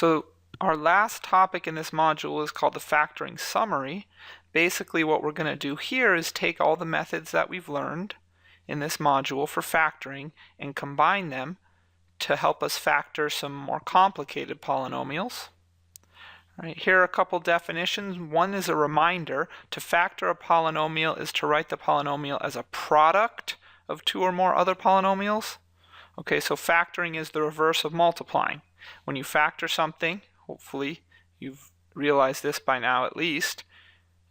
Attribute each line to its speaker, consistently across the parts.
Speaker 1: So our last topic in this module is called the factoring summary. Basically what we're going to do here is take all the methods that we've learned in this module for factoring and combine them to help us factor some more complicated polynomials. All right, here are a couple definitions. One is a reminder: to factor a polynomial is to write the polynomial as a product of two or more other polynomials. Okay, so factoring is the reverse of multiplying. When you factor something, hopefully you've realized this by now at least,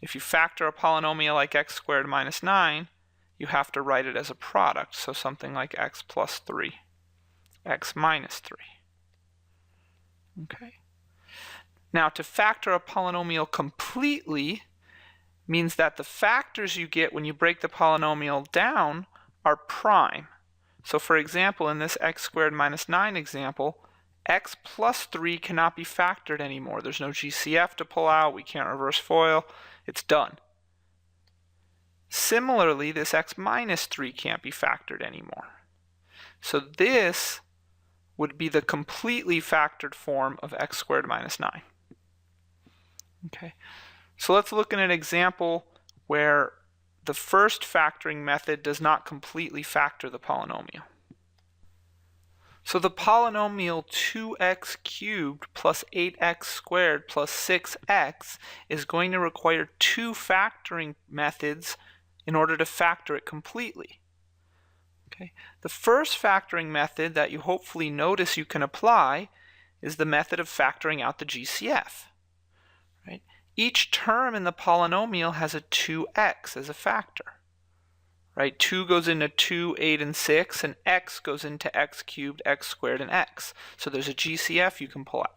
Speaker 1: if you factor a polynomial like x squared minus 9, you have to write it as a product, so something like x plus 3, x minus 3. Okay. Now, to factor a polynomial completely means that the factors you get when you break the polynomial down are prime. So for example, in this x squared minus 9 example, x plus 3 cannot be factored anymore. There's no GCF to pull out, we can't reverse FOIL, it's done. Similarly, this x minus 3 can't be factored anymore. So this would be the completely factored form of x squared minus 9. Okay, so let's look at an example where the first factoring method does not completely factor the polynomial. So the polynomial 2x cubed plus 8x squared plus 6x is going to require two factoring methods in order to factor it completely. Okay. The first factoring method that you hopefully notice you can apply is the method of factoring out the GCF. Right? Each term in the polynomial has a 2x as a factor. Right? 2 goes into 2, 8, and 6, and x goes into x cubed, x squared, and x. So there's a GCF you can pull out.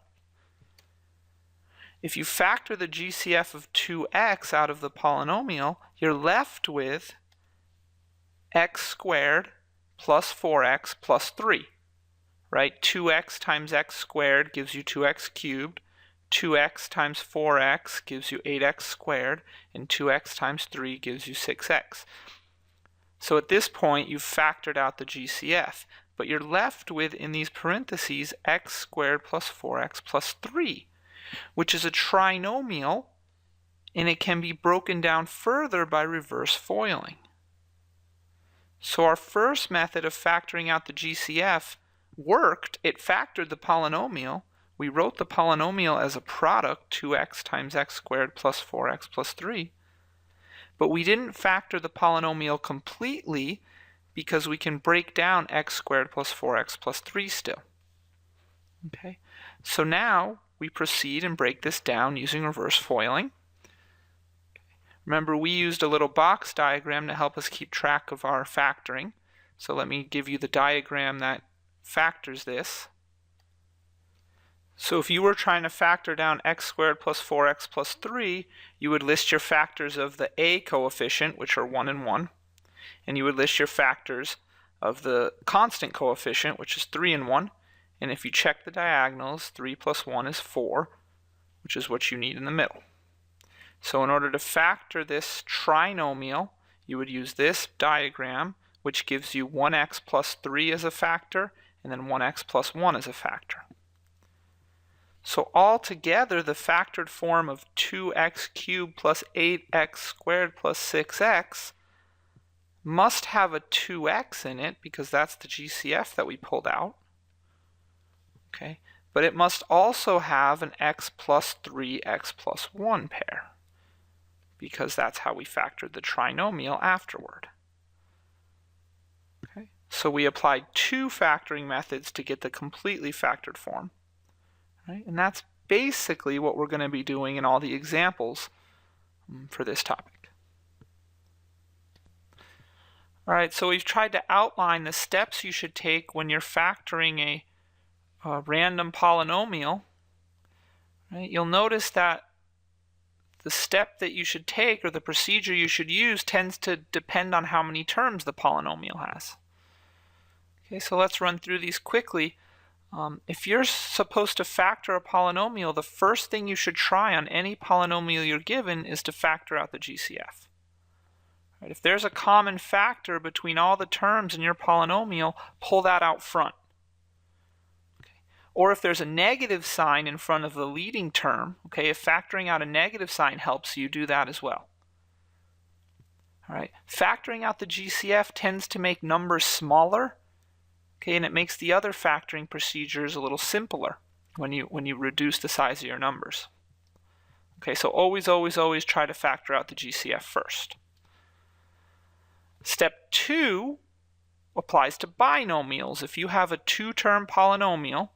Speaker 1: If you factor the GCF of 2x out of the polynomial, you're left with x squared plus 4x plus 3. Right? 2x times x squared gives you 2x cubed. 2x times 4x gives you 8x squared, and 2x times 3 gives you 6x. So at this point, you've factored out the GCF, but you're left with, in these parentheses, x squared plus 4x plus 3, which is a trinomial, and it can be broken down further by reverse FOILing. So our first method of factoring out the GCF worked. It factored the polynomial. We wrote the polynomial as a product, 2x times x squared plus 4x plus 3. But we didn't factor the polynomial completely because we can break down x squared plus 4x plus 3 still. Okay, so now we proceed and break this down using reverse FOILing. Remember, we used a little box diagram to help us keep track of our factoring. So let me give you the diagram that factors this. So if you were trying to factor down x squared plus 4x plus 3, you would list your factors of the a coefficient, which are 1 and 1, and you would list your factors of the constant coefficient, which is 3 and 1, and if you check the diagonals, 3 plus 1 is 4, which is what you need in the middle. So in order to factor this trinomial, you would use this diagram, which gives you 1x plus 3 as a factor, and then 1x plus 1 as a factor. So altogether, the factored form of 2x cubed plus 8x squared plus 6x must have a 2x in it because that's the GCF that we pulled out. Okay, but it must also have an x plus 3, x plus 1 pair because that's how we factored the trinomial afterward. Okay, so we applied two factoring methods to get the completely factored form. Right? And that's basically what we're going to be doing in all the examples for this topic. All right, so we've tried to outline the steps you should take when you're factoring a random polynomial. Right? You'll notice that the step that you should take or the procedure you should use tends to depend on how many terms the polynomial has. Okay, so let's run through these quickly. If you're supposed to factor a polynomial, the first thing you should try on any polynomial you're given is to factor out the GCF. Right? If there's a common factor between all the terms in your polynomial, pull that out front. Okay. Or if there's a negative sign in front of the leading term, okay, if factoring out a negative sign helps you, do that as well. All right, factoring out the GCF tends to make numbers smaller, okay, and it makes the other factoring procedures a little simpler when you reduce the size of your numbers. Okay, so always try to factor out the GCF first. Step 2 applies to binomials. If you have a 2-term polynomial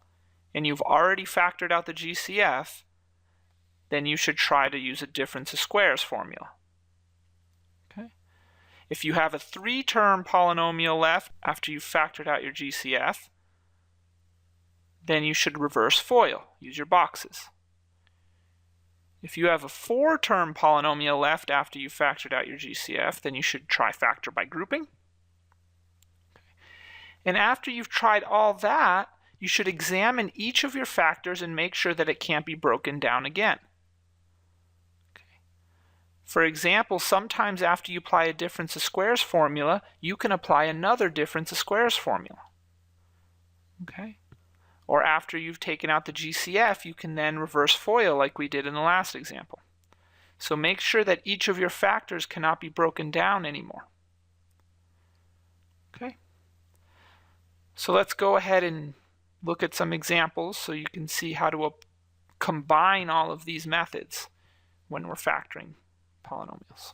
Speaker 1: and you've already factored out the GCF, then you should try to use a difference of squares formula. Okay. If you have a 3-term polynomial left after you've factored out your GCF, then you should reverse FOIL, use your boxes. If you have a 4-term polynomial left after you've factored out your GCF, then you should try factor by grouping. And after you've tried all that, you should examine each of your factors and make sure that it can't be broken down again. For example, sometimes after you apply a difference of squares formula, you can apply another difference of squares formula. Okay? Or after you've taken out the GCF, you can then reverse FOIL like we did in the last example. So make sure that each of your factors cannot be broken down anymore. Okay? So let's go ahead and look at some examples so you can see how to combine all of these methods when we're factoring polynomials.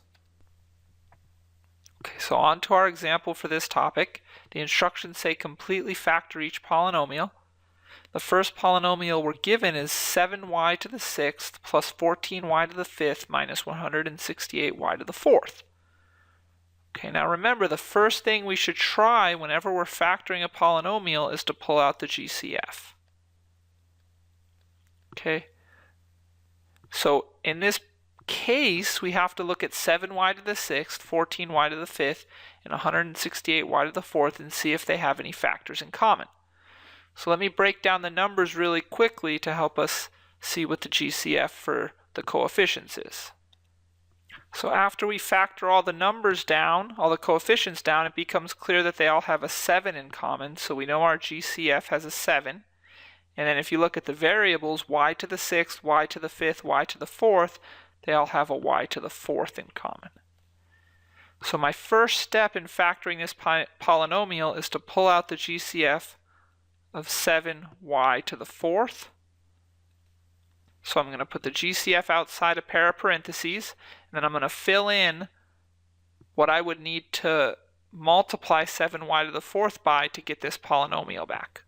Speaker 1: Okay, so on to our example for this topic. The instructions say completely factor each polynomial. The first polynomial we're given is 7y to the 6th plus 14y to the 5th minus 168y to the 4th. Okay, now remember, the first thing we should try whenever we're factoring a polynomial is to pull out the GCF. Okay, so in this case, we have to look at 7y to the 6th, 14y to the 5th, and 168y to the 4th and see if they have any factors in common. So let me break down the numbers really quickly to help us see what the GCF for the coefficients is. So after we factor all the numbers down, all the coefficients down, it becomes clear that they all have a 7 in common. So we know our GCF has a 7. And then if you look at the variables, y to the 6th, y to the 5th, y to the 4th, they all have a y to the 4th in common. So my first step in factoring this polynomial is to pull out the GCF of 7y to the 4th. So I'm going to put the GCF outside a pair of parentheses, and then I'm going to fill in what I would need to multiply 7y to the 4th by to get this polynomial back.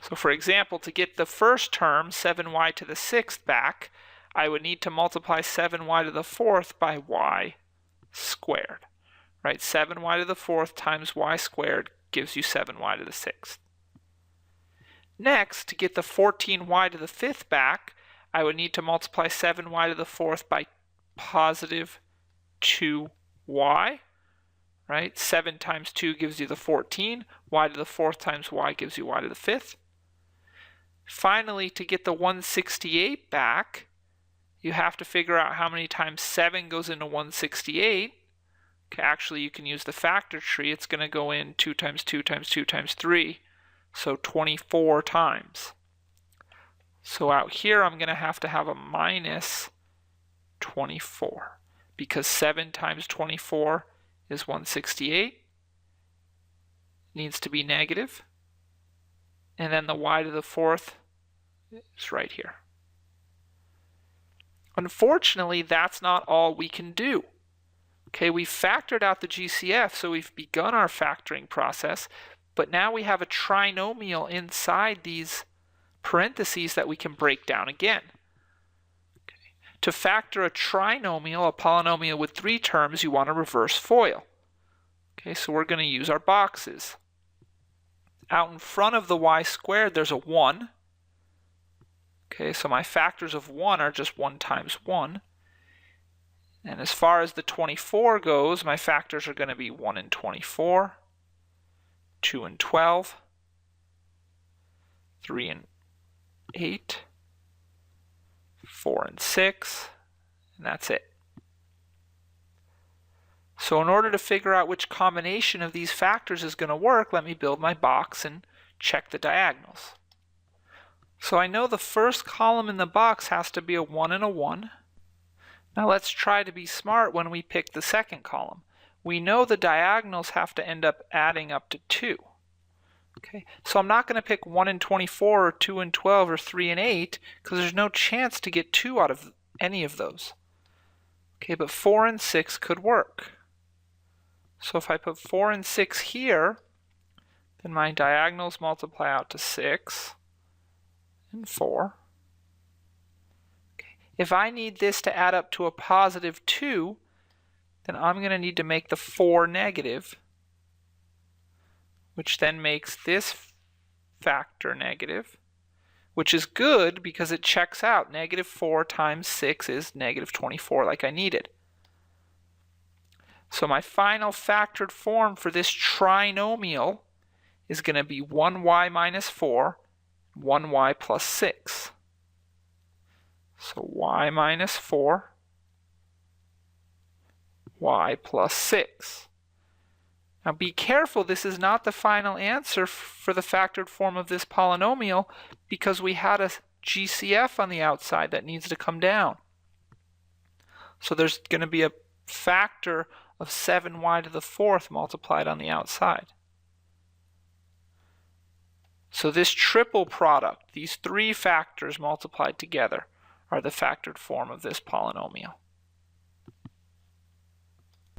Speaker 1: So for example, to get the first term, 7y to the 6th back, I would need to multiply 7y to the 4th by y squared. Right? 7y to the 4th times y squared gives you 7y to the 6th. Next, to get the 14y to the 5th back, I would need to multiply 7y to the 4th by positive 2y. Right? 7 times 2 gives you the 14. Y to the 4th times y gives you y to the 5th. Finally, to get the 168 back, you have to figure out how many times 7 goes into 168. Okay, actually, you can use the factor tree. It's going to go in 2 times 2 times 2 times 3, so 24 times. So out here, I'm going to have a minus 24, because 7 times 24 is 168. Needs to be negative. And then the y to the 4th is right here. Unfortunately, that's not all we can do. Okay, we've factored out the GCF, so we've begun our factoring process, but now we have a trinomial inside these parentheses that we can break down again. Okay. To factor a trinomial, a polynomial with 3 terms, you want to reverse FOIL. Okay, so we're going to use our boxes. Out in front of the y squared, there's a 1. Okay, so my factors of 1 are just 1 times 1. And as far as the 24 goes, my factors are going to be 1 and 24, 2 and 12, 3 and 8, 4 and 6, and that's it. So in order to figure out which combination of these factors is going to work, let me build my box and check the diagonals. So I know the first column in the box has to be a 1 and a 1. Now let's try to be smart when we pick the second column. We know the diagonals have to end up adding up to 2. Okay, so I'm not going to pick 1 and 24 or 2 and 12 or 3 and 8 because there's no chance to get 2 out of any of those. Okay, but 4 and 6 could work. So if I put 4 and 6 here, then my diagonals multiply out to 6 and 4. Okay. If I need this to add up to a positive 2, then I'm going to need to make the 4 negative, which then makes this factor negative, which is good because it checks out. Negative 4 times 6 is negative 24 like I needed. So my final factored form for this trinomial is going to be 1y minus 4, 1y plus 6. So y minus 4, y plus 6. Now be careful, this is not the final answer for the factored form of this polynomial because we had a GCF on the outside that needs to come down. So there's going to be a factor of 7y to the 4th multiplied on the outside. So this triple product, these three factors multiplied together, are the factored form of this polynomial.